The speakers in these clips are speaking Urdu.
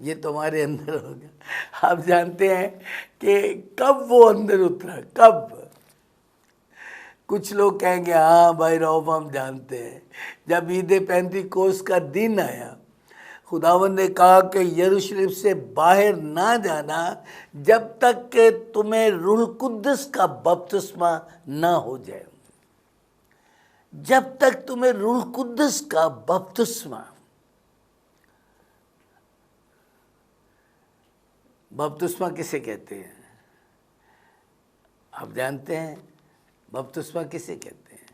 یہ تمہارے اندر ہوگا۔ آپ جانتے ہیں کہ کب وہ اندر اترا، کب؟ کچھ لوگ کہیں گے ہاں بھائی رؤف ہم جانتے ہیں، جب عید پینتیکوس کا دن آیا خداوند نے کہا کہ یروشلم سے باہر نہ جانا جب تک کہ تمہیں روح القدس کا بپتسمہ نہ ہو جائے، جب تک تمہیں روح القدس کا بپتسمہ۔ بپتسمہ کسے کہتے ہیں؟ آپ جانتے ہیں بپتسمہ کسے کہتے ہیں؟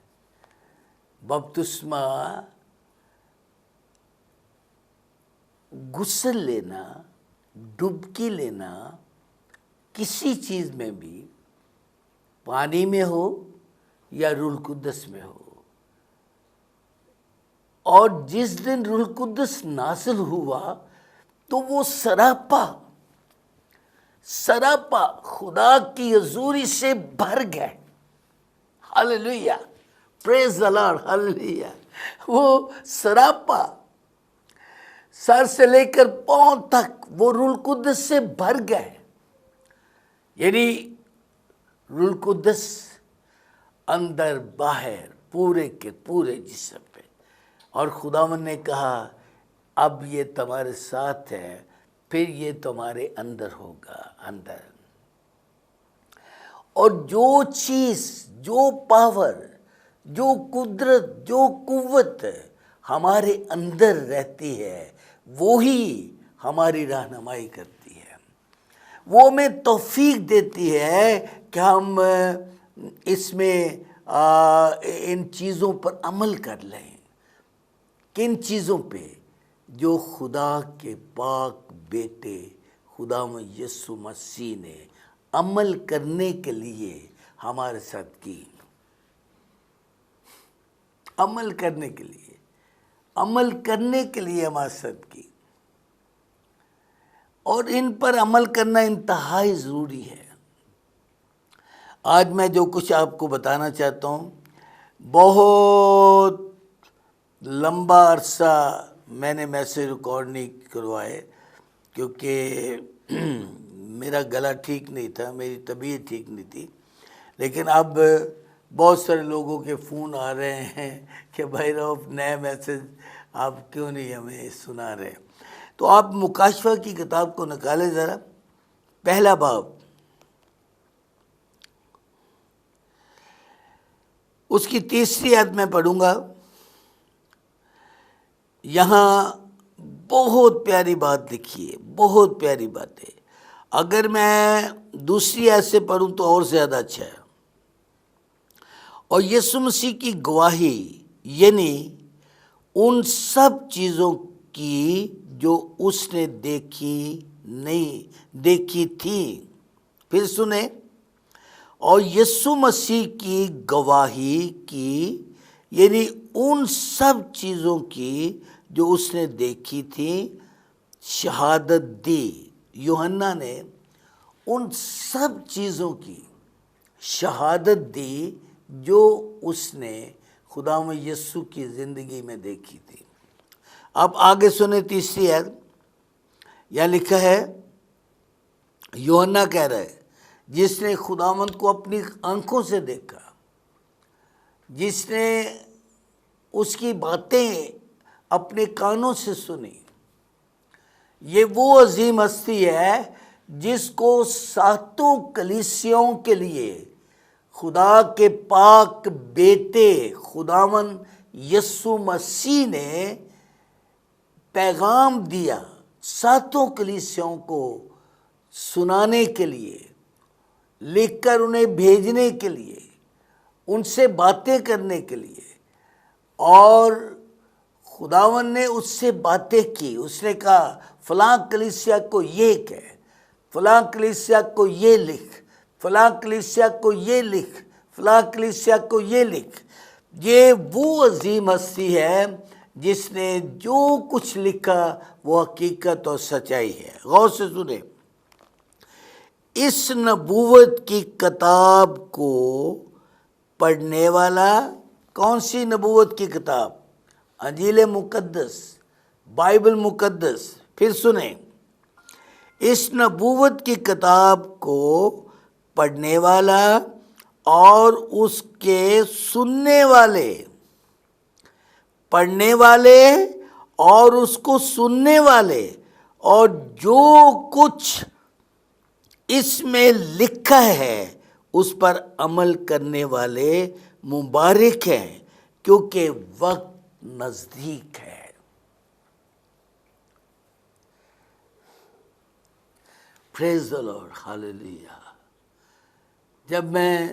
بپتسمہ غسل لینا، ڈبکی لینا، کسی چیز میں بھی، پانی میں ہو یا روح القدس میں ہو۔ اور جس دن روح القدس نازل ہوا تو وہ سراپا خدا کی حضوری سے بھر گئے۔ ہاللیلویا، پریز دی لارڈ، ہاللیلویا۔ وہ سراپا سر سے لے کر پاؤں تک وہ روح القدس سے بھر گئے، یعنی روح القدس اندر باہر پورے کے پورے جسم پہ۔ اور خداوند نے کہا اب یہ تمہارے ساتھ ہے، پھر یہ تمہارے اندر ہوگا، اندر۔ اور جو چیز، جو پاور، جو قدرت، جو قوت ہمارے اندر رہتی ہے وہی ہماری رہنمائی کرتی ہے، وہ ہمیں توفیق دیتی ہے کہ ہم اس میں ان چیزوں پر عمل کر لیں۔ کن چیزوں پہ؟ جو خدا کے پاک بیٹے خداوند یسوع مسیح نے عمل کرنے کے لیے ہمارے ساتھ کی، عمل کرنے کے لیے ہمارے ساتھ کی۔ اور ان پر عمل کرنا انتہائی ضروری ہے۔ آج میں جو کچھ آپ کو بتانا چاہتا ہوں، بہت لمبا عرصہ میں نے میسج ریکارڈ نہیں کروائے کیونکہ میرا گلا ٹھیک نہیں تھا، میری طبیعت ٹھیک نہیں تھی، لیکن اب بہت سارے لوگوں کے فون آ رہے ہیں کہ بھائی رؤف نئے میسج آپ کیوں نہیں ہمیں سنا رہے؟ تو آپ مکاشفہ کی کتاب کو نکالیں ذرا، پہلا باب، اس کی 30 آیت میں پڑھوں گا۔ یہاں بہت پیاری بات لکھی ہے، بہت پیاری بات ہے۔ اگر میں دوسری آیت سے پڑھوں تو اور زیادہ اچھا ہے۔ اور یسوع مسیح کی گواہی، یعنی ان سب چیزوں کی جو اس نے دیکھی تھی۔ پھر سنیں، اور یسوع مسیح کی گواہی کی، یعنی ان سب چیزوں کی جو اس نے دیکھی تھی، شہادت دی۔ یوحنا نے ان سب چیزوں کی شہادت دی جو اس نے خداوند یسوع کی زندگی میں دیکھی تھی۔ اب آگے سنیں 30 آیت، یہاں لکھا ہے، یوحنا کہہ رہا ہے جس نے خداوند کو اپنی آنکھوں سے دیکھا، جس نے اس کی باتیں اپنے کانوں سے سنی، یہ وہ عظیم ہستی ہے جس کو 7 کلیسیوں کے لیے خدا کے پاک بیٹے خداوند یسوع مسیح نے پیغام دیا، 7 کلیسیوں کو سنانے کے لیے، لکھ کر انہیں بھیجنے کے لیے، ان سے باتیں کرنے کے لیے۔ اور خداوند نے اس سے باتیں کی، اس نے کہا فلاں کلیسیا کو یہ کہہ، فلاں کلیسیا کو یہ لکھ، فلاں کلیسیا کو یہ لکھ، فلاں کلیسیا کو یہ لکھ۔ یہ وہ عظیم ہستی ہے جس نے جو کچھ لکھا وہ حقیقت اور سچائی ہے۔ غور سے سنیں، اس نبوت کی کتاب کو پڑھنے والا، کون سی نبوت کی کتاب؟ انجیل مقدس، بائبل مقدس۔ پھر سنیں، اس نبوت کی کتاب کو پڑھنے والا اور اس کے سننے والے، پڑھنے والے اور اس کو سننے والے، اور جو کچھ اس میں لکھا ہے اس پر عمل کرنے والے مبارک ہیں، کیونکہ وقت نزدیک ہے۔ پریز دی لارڈ، ہاللیلویا۔ جب میں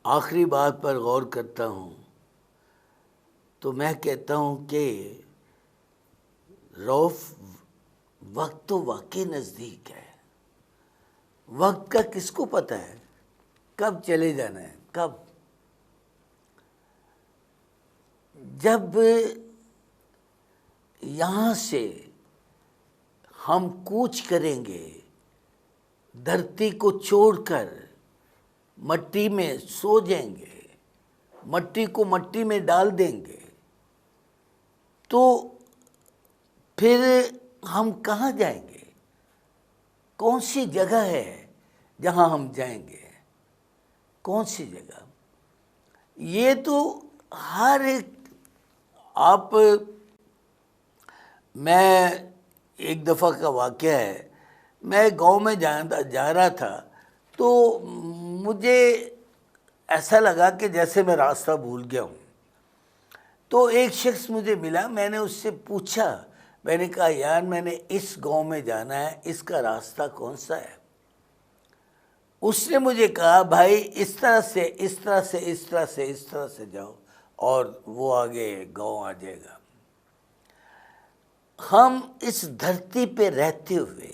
آخری بات پر غور کرتا ہوں تو میں کہتا ہوں کہ روف، وقت تو واقعی نزدیک ہے۔ وقت کا کس کو پتہ ہے کب چلے جانا ہے، کب؟ جب یہاں سے ہم کوچ کریں گے، دھرتی کو چھوڑ کر مٹی میں سو جائیں گے، مٹی کو مٹی میں ڈال دیں گے، تو پھر ہم کہاں جائیں گے؟ کون سی جگہ ہے جہاں ہم جائیں گے؟ کون سی جگہ؟ یہ تو ہر ایک، میں ایک دفعہ کا واقعہ ہے، میں گاؤں میں جا رہا تھا تو مجھے ایسا لگا کہ جیسے میں راستہ بھول گیا ہوں۔ تو ایک شخص مجھے ملا، میں نے اس سے پوچھا، میں نے کہا یار میں نے اس گاؤں میں جانا ہے، اس کا راستہ کون سا ہے؟ اس نے مجھے کہا بھائی اس طرح سے اس طرح سے اس طرح سے اس طرح سے جاؤ اور وہ آگے گاؤں آ جائے گا۔ ہم اس دھرتی پہ رہتے ہوئے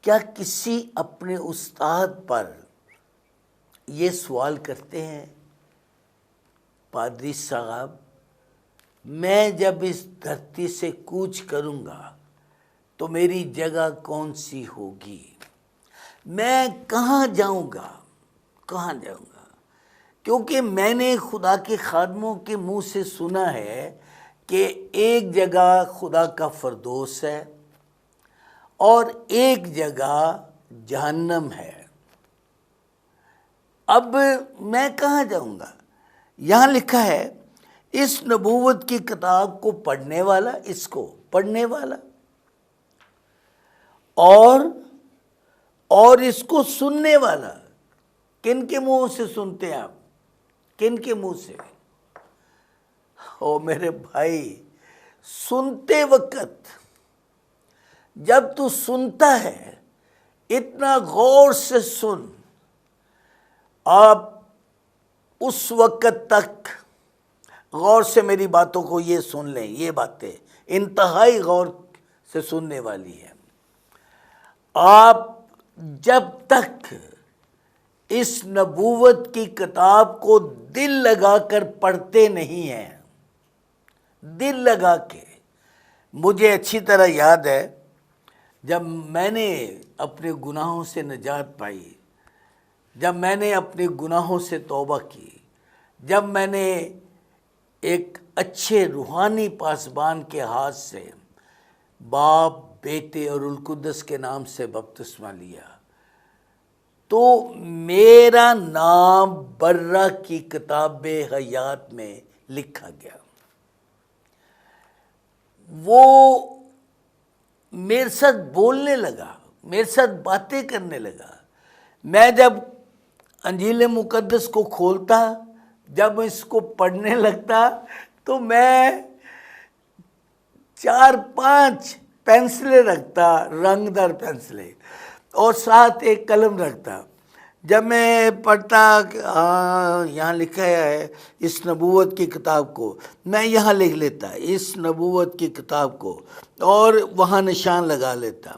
کیا کسی اپنے استاد پر یہ سوال کرتے ہیں، پادری صاحب میں جب اس دھرتی سے کوچ کروں گا تو میری جگہ کون سی ہوگی؟ میں کہاں جاؤں گا؟ کہاں جاؤں گا؟ کیونکہ میں نے خدا کے خادموں کے منہ سے سنا ہے کہ ایک جگہ خدا کا فردوس ہے اور ایک جگہ جہنم ہے۔ اب میں کہاں جاؤں گا؟ یہاں لکھا ہے اس نبوت کی کتاب کو پڑھنے والا، اس کو پڑھنے والا اور اس کو سننے والا۔ کن کے منہ سے سنتے ہیں آپ؟ کن کے منہ سے؟ او میرے بھائی، سنتے وقت جب تو سنتا ہے اتنا غور سے سن، آپ اس وقت تک غور سے میری باتوں کو یہ سن لیں، یہ باتیں انتہائی غور سے سننے والی ہیں۔ آپ جب تک اس نبوت کی کتاب کو دل لگا کر پڑھتے نہیں ہیں، دل لگا کے، مجھے اچھی طرح یاد ہے جب میں نے اپنے گناہوں سے نجات پائی، جب میں نے اپنے گناہوں سے توبہ کی، جب میں نے ایک اچھے روحانی پاسبان کے ہاتھ سے باپ، بیٹے اور القدس کے نام سے بپتسمہ لیا، تو میرا نام برہ کی کتاب حیات میں لکھا گیا۔ وہ میرے ساتھ بولنے لگا، میرے ساتھ باتیں کرنے لگا۔ میں جب انجیل مقدس کو کھولتا، جب اس کو پڑھنے لگتا تو میں 4-5 پینسلیں رکھتا، رنگ دار پینسلیں، اور ساتھ ایک قلم رکھتا۔ جب میں پڑھتا کہ یہاں لکھا ہے اس نبوت کی کتاب کو، میں یہاں لکھ لیتا اس نبوت کی کتاب کو، اور وہاں نشان لگا لیتا۔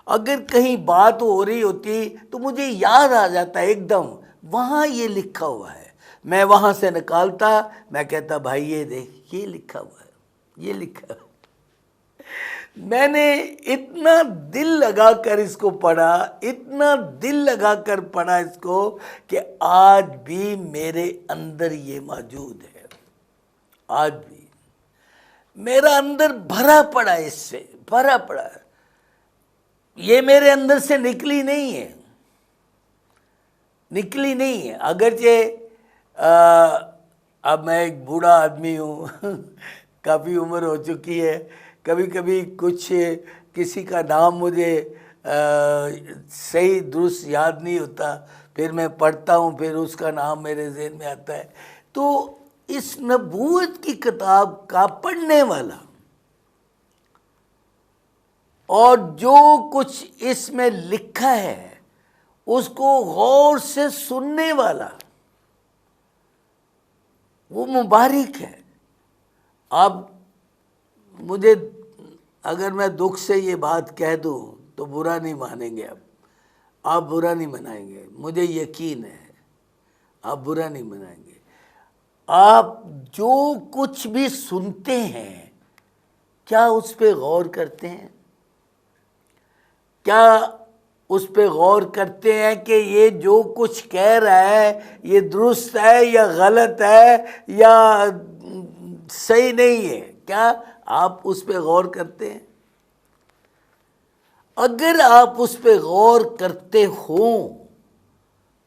اگر کہیں بات ہو رہی ہوتی تو مجھے یاد آ جاتا ایک دم، وہاں یہ لکھا ہوا ہے۔ میں وہاں سے نکالتا، میں کہتا بھائی یہ دیکھ، یہ لکھا ہوا ہے، یہ لکھا ہے۔ میں نے اتنا دل لگا کر اس کو پڑھا، اتنا دل لگا کر پڑھا اس کو، کہ آج بھی میرے اندر یہ موجود ہے۔ آج بھی میرا اندر بھرا پڑا، اس سے بھرا پڑا۔ یہ میرے اندر سے نکلی نہیں ہے، نکلی نہیں ہے۔ اگرچہ اب میں ایک بوڑھا آدمی ہوں، کافی عمر ہو چکی ہے، کبھی کبھی کچھ کسی کا نام مجھے صحیح درست یاد نہیں ہوتا، پھر میں پڑھتا ہوں، پھر اس کا نام میرے ذہن میں آتا ہے۔ تو اس نبوت کی کتاب کا پڑھنے والا اور جو کچھ اس میں لکھا ہے اس کو غور سے سننے والا، وہ مبارک ہے۔ اب مجھے اگر میں دکھ سے یہ بات کہہ دوں تو برا نہیں مانیں گے، اب آپ برا نہیں منائیں گے، مجھے یقین ہے آپ برا نہیں منائیں گے۔ آپ جو کچھ بھی سنتے ہیں کیا اس پہ غور کرتے ہیں؟ کیا اس پہ غور کرتے ہیں کہ یہ جو کچھ کہہ رہا ہے یہ درست ہے یا غلط ہے یا صحیح نہیں ہے؟ کیا آپ اس پہ غور کرتے ہیں؟ اگر آپ اس پہ غور کرتے ہوں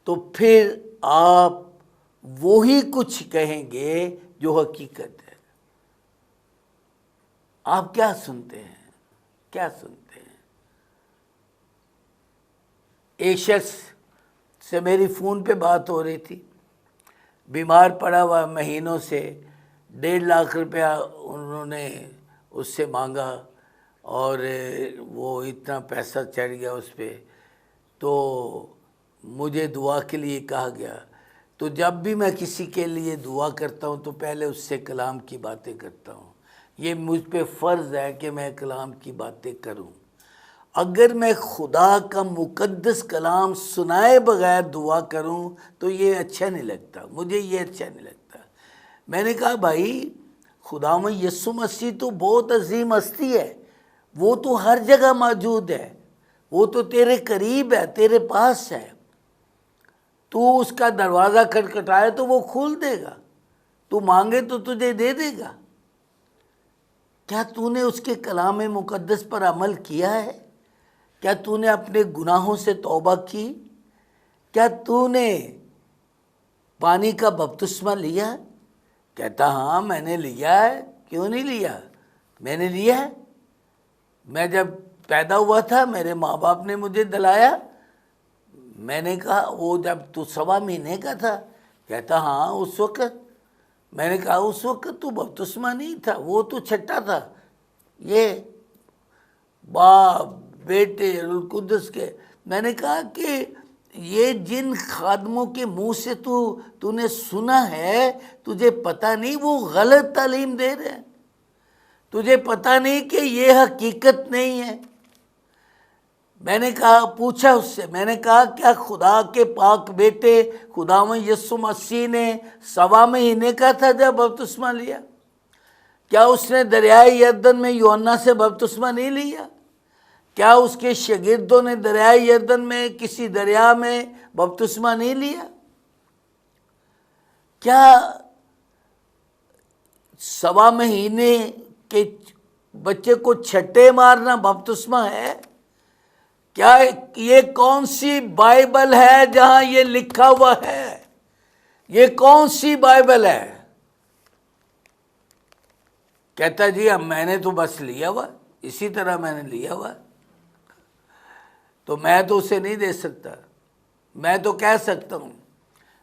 تو پھر آپ وہی کچھ کہیں گے جو حقیقت ہے۔ آپ کیا سنتے ہیں؟ کیا سنتے ہیں؟ ایک شخص سے میری فون پہ بات ہو رہی تھی، بیمار پڑا ہوا مہینوں سے، 1.5 لاکھ روپیہ انہوں نے اس سے مانگا اور وہ اتنا پیسہ چڑھ گیا اس پہ، تو مجھے دعا کے لیے کہا گیا۔ تو جب بھی میں کسی کے لیے دعا کرتا ہوں تو پہلے اس سے کلام کی باتیں کرتا ہوں، یہ مجھ پہ فرض ہے کہ میں کلام کی باتیں کروں۔ اگر میں خدا کا مقدس کلام سنائے بغیر دعا کروں تو یہ اچھا نہیں لگتا، مجھے یہ اچھا نہیں لگتا۔ میں نے کہا بھائی خداوند یسوع مسیح تو بہت عظیم ہستی ہے، وہ تو ہر جگہ موجود ہے، وہ تو تیرے قریب ہے، تیرے پاس ہے، تو اس کا دروازہ کھٹکھٹائے تو وہ کھول دے گا، تو مانگے تو تجھے دے دے گا۔ کیا تو نے اس کے کلام مقدس پر عمل کیا ہے؟ کیا تو نے اپنے گناہوں سے توبہ کی؟ کیا تو نے پانی کا بپتسمہ لیا؟ کہتا ہاں میں نے لیا ہے۔ کیوں نہیں لیا؟ میں نے لیا ہے۔ میں جب پیدا ہوا تھا میرے ماں باپ نے مجھے دلایا۔ میں نے کہا وہ جب تو 1.25 مہینے کا تھا؟ کہتا ہاں اس وقت۔ میں نے کہا اس وقت تو بپتسمہ نہیں تھا، وہ تو چھٹا تھا۔ یہ باپ بیٹے القدس کے، میں نے کہا کہ یہ جن خادموں کے منہ سے تو نے سنا ہے، تجھے پتہ نہیں وہ غلط تعلیم دے رہے ہیں؟ تجھے پتہ نہیں کہ یہ حقیقت نہیں ہے؟ میں نے کہا پوچھا اس سے، میں نے کہا کیا خدا کے پاک بیٹے خداوند یسوع مسیح نے 1.25 مہینے کا تھا جب بپتسمہ لیا؟ کیا اس نے دریائے یردن میں یوحنا سے بپتسمہ نہیں لیا؟ کیا اس کے شاگردوں نے دریائے یردن میں کسی دریا میں بپتسمہ نہیں لیا؟ کیا 1.25 مہینے کے بچے کو چھٹے مارنا بپتسمہ ہے؟ کیا یہ کون سی بائبل ہے جہاں یہ لکھا ہوا ہے؟ یہ کون سی بائبل ہے؟ کہتا جی اب میں نے تو بس لیا ہوا، اسی طرح میں نے لیا ہوا، تو میں تو اسے نہیں دے سکتا۔ میں تو کہہ سکتا ہوں،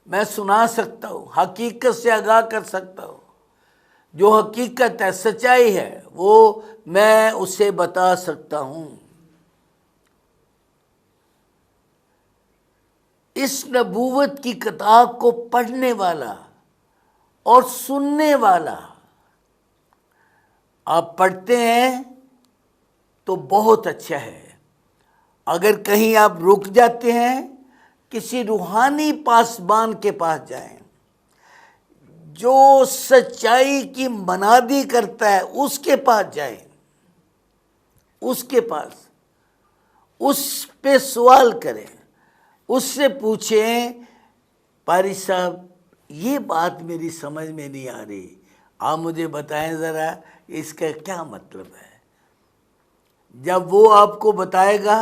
میں سنا سکتا ہوں، حقیقت سے آگاہ کر سکتا ہوں، جو حقیقت ہے سچائی ہے وہ میں اسے بتا سکتا ہوں۔ اس نبوت کی کتاب کو پڑھنے والا اور سننے والا، آپ پڑھتے ہیں تو بہت اچھا ہے۔ اگر کہیں آپ رک جاتے ہیں کسی روحانی پاسبان کے پاس جائیں، جو سچائی کی منادی کرتا ہے اس کے پاس جائیں، اس کے پاس، اس پہ سوال کریں، اس سے پوچھیں پاری صاحب یہ بات میری سمجھ میں نہیں آ رہی، آپ مجھے بتائیں ذرا اس کا کیا مطلب ہے۔ جب وہ آپ کو بتائے گا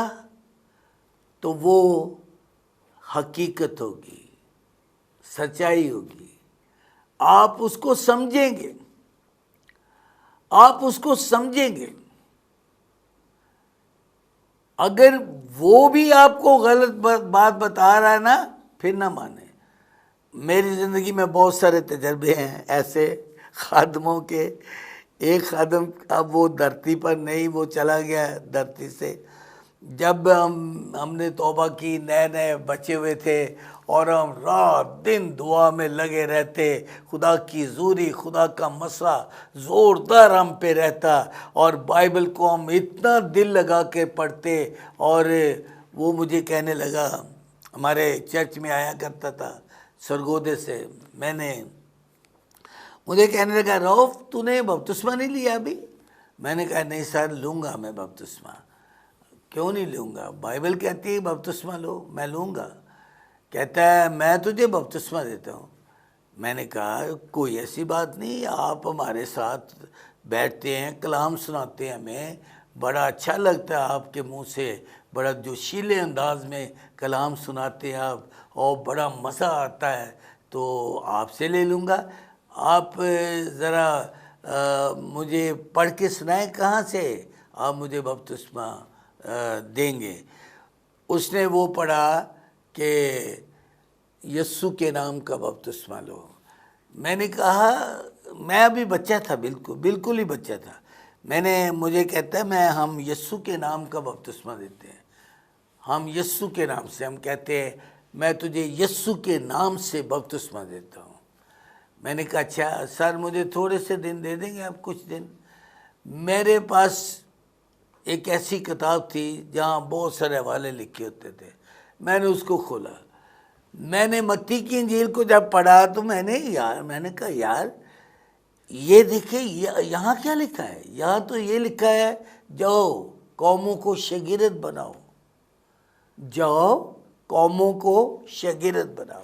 تو وہ حقیقت ہوگی، سچائی ہوگی. آپ اس کو سمجھیں گے، آپ اس کو سمجھیں گے. اگر وہ بھی آپ کو غلط بات بتا رہا ہے نا، پھر نہ مانیں. میری زندگی میں بہت سارے تجربے ہیں ایسے خادموں کے. ایک خادم اب وہ دھرتی پر نہیں، وہ چلا گیا دھرتی سے. جب ہم نے توبہ کی، نئے نئے بچے ہوئے تھے، اور ہم رات دن دعا میں لگے رہتے. خدا کی حضوری، خدا کا مسئلہ زوردار ہم پہ رہتا، اور بائبل کو ہم اتنا دل لگا کے پڑھتے. اور وہ مجھے کہنے لگا، ہمارے چرچ میں آیا کرتا تھا سرگودے سے، مجھے کہنے لگا، رؤف تو نے بپتسمہ نہیں لیا ابھی؟ میں نے کہا نہیں سر، لوں گا میں بپتسمہ. کیوں نہیں لوں گا؟ بائبل کہتی ہے بپتسمہ لو، میں لوں گا. کہتا ہے میں تجھے بپتسمہ دیتا ہوں. میں نے کہا کوئی ایسی بات نہیں، آپ ہمارے ساتھ بیٹھتے ہیں، کلام سناتے ہیں، ہمیں بڑا اچھا لگتا ہے آپ کے منہ سے، بڑا جوشیلے انداز میں کلام سناتے ہیں آپ، اور بڑا مزہ آتا ہے، تو آپ سے لے لوں گا. آپ ذرا مجھے پڑھ کے سنائیں کہاں سے آپ مجھے بپتسمہ دیں گے. اس نے وہ پڑھا کہ یسوع کے نام کا بپتسمہ لو. میں نے کہا، میں ابھی بچہ تھا، بالکل ہی بچہ تھا. مجھے کہتا ہے ہم یسوع کے نام کا بپتسمہ دیتے ہیں، ہم یسوع کے نام سے، ہم کہتے ہیں میں تجھے یسوع کے نام سے بپتسمہ دیتا ہوں. میں نے کہا اچھا سر، مجھے تھوڑے سے دن دے دیں گے آپ، کچھ دن؟ میرے پاس ایک ایسی کتاب تھی جہاں بہت سارے حوالے لکھے ہوتے تھے. میں نے اس کو کھولا، میں نے متی کی انجیل کو جب پڑھا تو میں نے کہا یار یہ دیکھیں یہاں کیا لکھا ہے. یہاں تو یہ لکھا ہے جاؤ قوموں کو شاگرد بناؤ، جاؤ قوموں کو شاگرد بناؤ.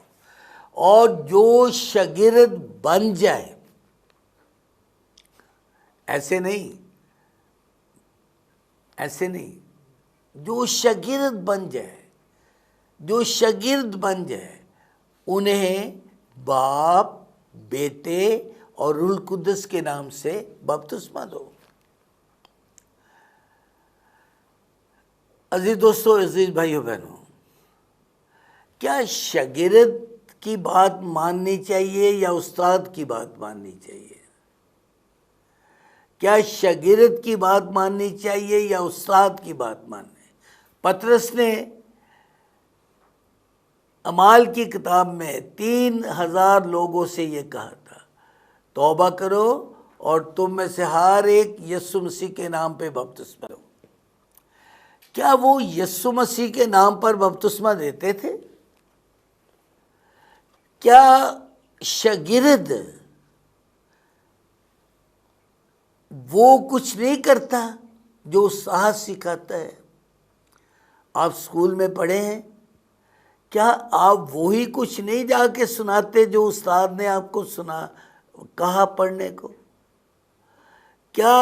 اور جو شاگرد بن جائے، ایسے نہیں، جو شاگرد بن جائے انہیں باپ، بیٹے اور روح القدس کے نام سے بپتسمہ دو. عزیز دوستو، عزیز بھائیو بہنوں، کیا شاگرد کی بات ماننی چاہیے یا استاد کی بات ماننی چاہیے؟ کیا شاگرد کی بات ماننی چاہیے یا استاد کی بات ماننی؟ پطرس نے اعمال کی کتاب میں 3000 لوگوں سے یہ کہا تھا، توبہ کرو اور تم میں سے ہر ایک یسوع مسیح کے نام پہ بپتسمہ لو. کیا وہ یسوع مسیح کے نام پر بپتسمہ دیتے تھے؟ کیا شاگرد وہ کچھ نہیں کرتا جو استاد سکھاتا ہے؟ آپ اسکول میں پڑھے ہیں، کیا آپ وہی کچھ نہیں جا کے سناتے جو استاد نے آپ کو کہا پڑھنے کو؟ کیا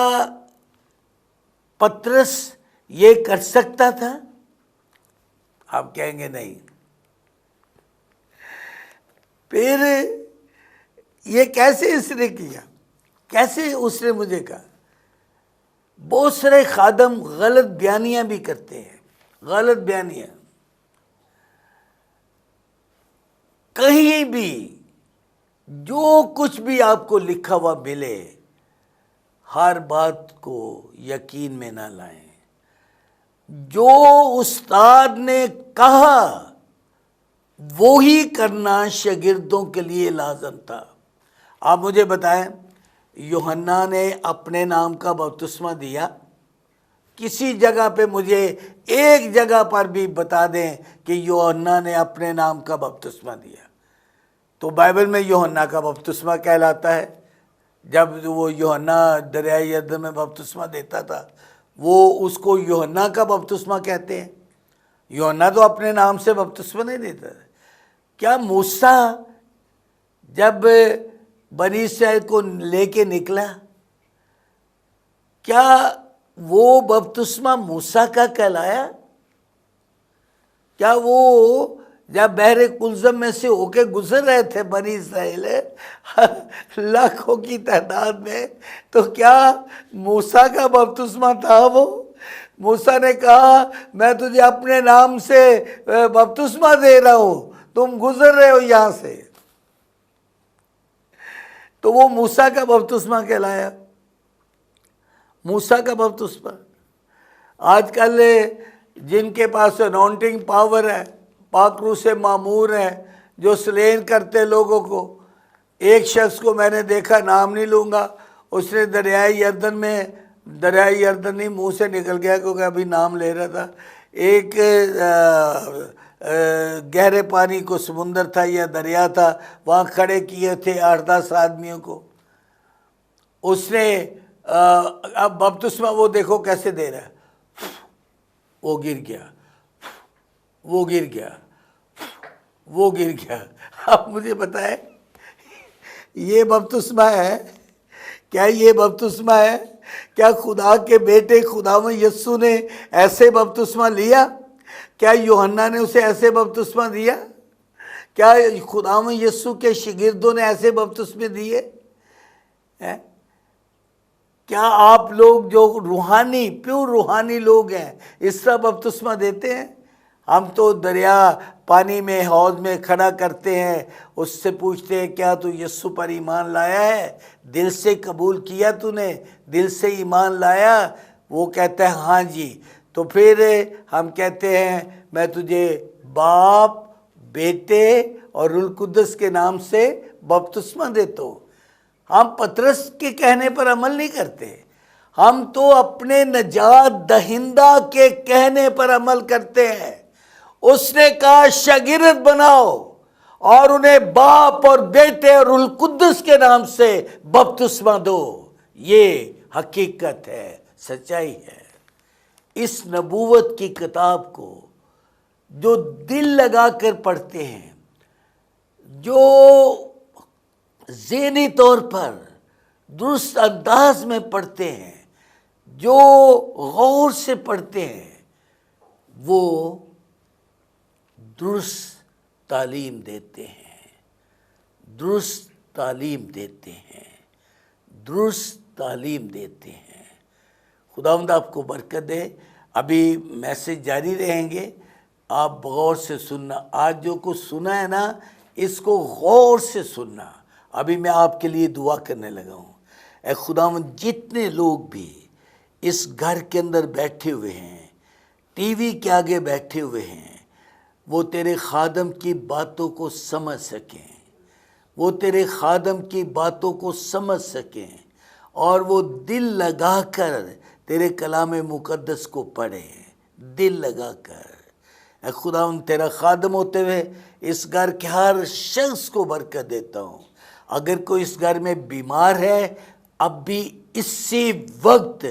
پطرس یہ کر سکتا تھا؟ آپ کہیں گے نہیں. پھر یہ کیسے اس نے کیا؟ کیسے اس نے مجھے کہا؟ بہت سارے خادم غلط بیانیاں بھی کرتے ہیں، غلط بیانیاں. کہیں بھی جو کچھ بھی آپ کو لکھا ہوا ملے، ہر بات کو یقین میں نہ لائیں. جو استاد نے کہا وہی کرنا شاگردوں کے لیے لازم تھا. آپ مجھے بتائیں، یوحنا نے اپنے نام کا بپتسمہ دیا؟ کسی جگہ پہ مجھے ایک جگہ پر بھی بتا دیں کہ یوحنا نے اپنے نام کا بپتسمہ دیا. تو بائبل میں یوحنا کا بپتسمہ کہلاتا ہے. جب وہ یوحنا دریائے اردن میں بپتسمہ دیتا تھا، وہ اس کو یوحنا کا بپتسمہ کہتے ہیں. یوحنا تو اپنے نام سے بپتسمہ نہیں دیتا تھا. کیا موسیٰ جب بنی اسرائیل کو لے کے نکلا، کیا وہ بپتسمہ موسیٰ کا کہلایا؟ کیا وہ جب بحر کلزم میں سے ہو کے گزر رہے تھے بنی اسرائیل لاکھوں کی تعداد میں، تو کیا موسیٰ کا بپتسمہ تھا وہ؟ موسیٰ نے کہا میں تجھے اپنے نام سے بپتسمہ دے رہا ہوں، تم گزر رہے ہو یہاں سے، تو وہ موسیٰ کا بپتسمہ کہلایا، موسیٰ کا بپتسمہ۔ آج کل جن کے پاس اناؤنٹنگ پاور ہے، پاک روح سے معمور ہے، جو سلین کرتے لوگوں کو، ایک شخص کو میں نے دیکھا، نام نہیں لوں گا، اس نے دریائے یردن نہیں منہ سے نکل گیا کیونکہ ابھی نام لے رہا تھا، ایک گہرے پانی کو سمندر تھا یا دریا تھا، وہاں کھڑے کیے تھے 8-10 آدمیوں کو، اس نے اب بپتسمہ وہ دیکھو کیسے دے رہا ہے، وہ گر گیا، وہ گر گیا، وہ گر گیا۔ اب مجھے بتائیں یہ بپتسمہ ہے؟ کیا یہ بپتسمہ ہے؟ کیا خدا کے بیٹے خداوند یسوع نے ایسے بپتسمہ لیا؟ کیا یوحنا نے اسے ایسے بپتسمہ دیا؟ کیا خداوند یسوع کے شاگردوں نے ایسے بپتسمے دیے؟ کیا آپ لوگ جو روحانی پیور روحانی لوگ ہیں اس طرح بپتسمہ دیتے ہیں؟ ہم تو دریا پانی میں حوض میں کھڑا کرتے ہیں، اس سے پوچھتے ہیں کیا تو یسوع پر ایمان لایا ہے؟ دل سے قبول کیا تو نے؟ دل سے ایمان لایا؟ وہ کہتا ہے ہاں جی، تو پھر ہم کہتے ہیں میں تجھے باپ، بیٹے اور روح القدس کے نام سے بپتسمہ دیتا ہوں۔ ہم پطرس کے کہنے پر عمل نہیں کرتے، ہم تو اپنے نجات دہندہ کے کہنے پر عمل کرتے ہیں۔ اس نے کہا شاگرد بناؤ اور انہیں باپ اور بیٹے اور روح القدس کے نام سے بپتسمہ دو۔ یہ حقیقت ہے، سچائی ہے۔ اس نبوت کی کتاب کو جو دل لگا کر پڑھتے ہیں، جو ذہنی طور پر درست انداز میں پڑھتے ہیں، جو غور سے پڑھتے ہیں، وہ درست تعلیم دیتے ہیں، درست تعلیم دیتے ہیں، درست تعلیم دیتے ہیں۔ خداوند آپ کو برکت دے۔ ابھی میسج جاری رہیں گے، آپ غور سے سننا۔ آج جو کچھ سنا ہے نا، اس کو غور سے سننا۔ ابھی میں آپ کے لیے دعا کرنے لگا ہوں۔ اے خداوند، جتنے لوگ بھی اس گھر کے اندر بیٹھے ہوئے ہیں، ٹی وی کے آگے بیٹھے ہوئے ہیں، وہ تیرے خادم کی باتوں کو سمجھ سکیں، وہ تیرے خادم کی باتوں کو سمجھ سکیں اور وہ دل لگا کر تیرے کلام مقدس کو پڑھیں، دل لگا کر۔ اے خداوند، تیرا خادم ہوتے ہوئے اس گھر کے ہر شخص کو برکت دیتا ہوں۔ اگر کوئی اس گھر میں بیمار ہے، اب بھی اسی وقت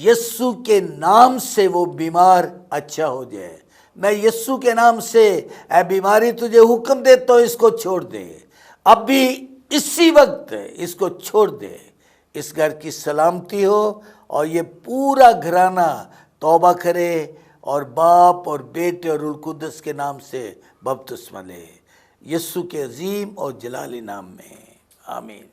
یسوع کے نام سے وہ بیمار اچھا ہو جائے۔ میں یسوع کے نام سے اے بیماری تجھے حکم دیتا ہوں، اس کو چھوڑ دے، اب بھی اسی وقت اس کو چھوڑ دے۔ اس گھر کی سلامتی ہو اور یہ پورا گھرانہ توبہ کرے اور باپ اور بیٹے اور روح القدس کے نام سے بپتسمہ لے، یسوع کے عظیم اور جلالی نام میں، آمین۔